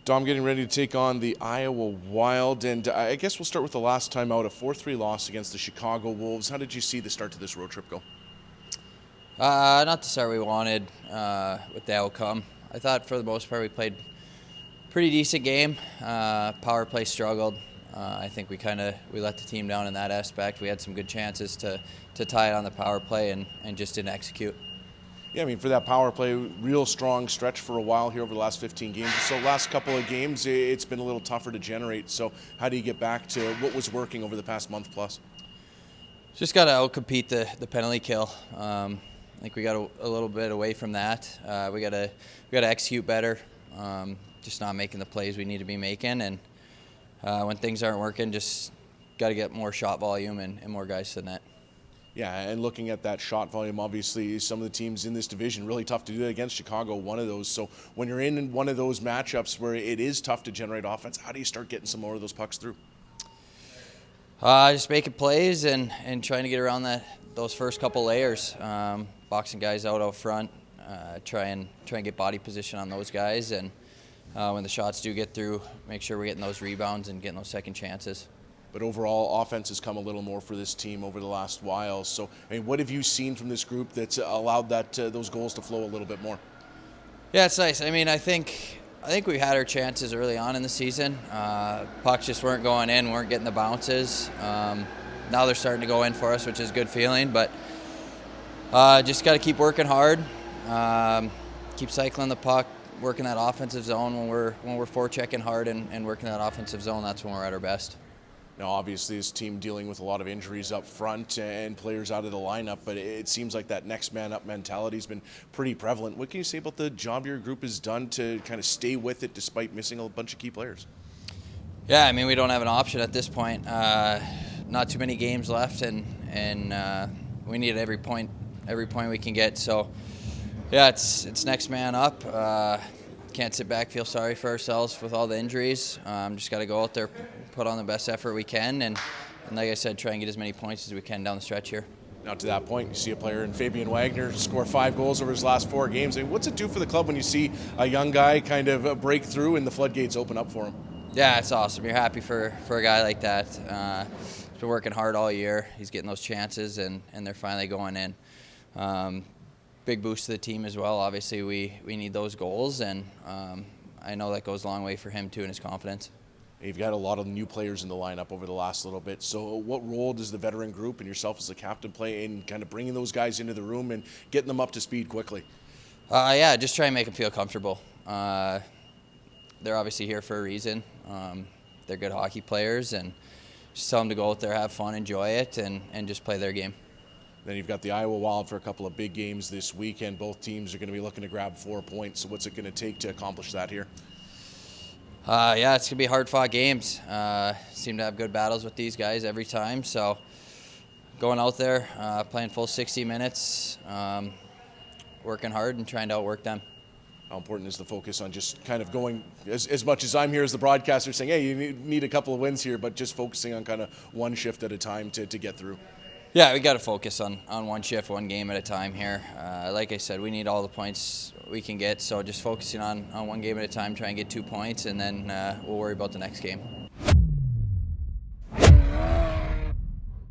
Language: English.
Dom getting ready to take on the Iowa Wild, and I guess we'll start with the last time out, a 4-3 loss against the Chicago Wolves. How did you see the start to this road trip go? Not the start we wanted with the outcome. I thought for the most part we played a pretty decent game. Power play struggled. I think we let the team down in that aspect. We had some good chances to tie it on the power play and just didn't execute. Yeah, I mean, for that power play, real strong stretch for a while here over the last 15 games. So last couple of games, it's been a little tougher to generate. So how do you get back to what was working over the past month plus? Just got to outcompete the penalty kill. I think we got a little bit away from that. We got to execute better. Just not making the plays we need to be making, and when things aren't working, just got to get more shot volume and more guys to the net. Yeah, and looking at that shot volume, obviously some of the teams in this division, really tough to do that against Chicago, one of those. So when you're in one of those matchups where it is tough to generate offense, how do you start getting some more of those pucks through? Just making plays and trying to get around those first couple layers, boxing guys out front, try and get body position on those guys, and when the shots do get through, make sure we're getting those rebounds and getting those second chances. But overall, offense has come a little more for this team over the last while. So, I mean, what have you seen from this group that's allowed those goals to flow a little bit more? Yeah, it's nice. I mean, I think we had our chances early on in the season. Pucks just weren't going in, weren't getting the bounces. Now they're starting to go in for us, which is a good feeling. But just got to keep working hard, keep cycling the puck, working that offensive zone when we're forechecking hard and working that offensive zone. That's when we're at our best. Now, obviously, this team dealing with a lot of injuries up front and players out of the lineup, but it seems like that next man up mentality has been pretty prevalent. What can you say about the job your group has done to kind of stay with it despite missing a bunch of key players? Yeah, I mean, we don't have an option at this point. Not too many games left, and we need every point we can get. So, yeah, it's next man up. Can't sit back, feel sorry for ourselves with all the injuries. Just got to go out there, put on the best effort we can, and like I said, try and get as many points as we can down the stretch here. Now, to that point, you see a player in Fabian Wagner score 5 goals over his last 4 games. I mean, what's it do for the club when you see a young guy kind of break through and the floodgates open up for him? Yeah, it's awesome. You're happy for a guy like that. He's been working hard all year. He's getting those chances, and they're finally going in. Big boost to the team as well. Obviously, we need those goals, and I know that goes a long way for him too in his confidence. You've got a lot of new players in the lineup over the last little bit. So what role does the veteran group and yourself as the captain play in kind of bringing those guys into the room and getting them up to speed quickly? Yeah, just try and make them feel comfortable. They're obviously here for a reason. They're good hockey players, and just tell them to go out there, have fun, enjoy it, and just play their game. Then you've got the Iowa Wild for a couple of big games this weekend. Both teams are going to be looking to grab 4 points. So what's it going to take to accomplish that here? Yeah, it's going to be hard-fought games. Seem to have good battles with these guys every time. So going out there, playing full 60 minutes, working hard and trying to outwork them. How important is the focus on just kind of going, as much as I'm here as the broadcaster saying, hey, you need a couple of wins here, but just focusing on kind of one shift at a time to get through? Yeah, we got to focus on one shift, one game at a time here. Like I said, we need all the points we can get, so just focusing on one game at a time, try and get 2 points, and then we'll worry about the next game.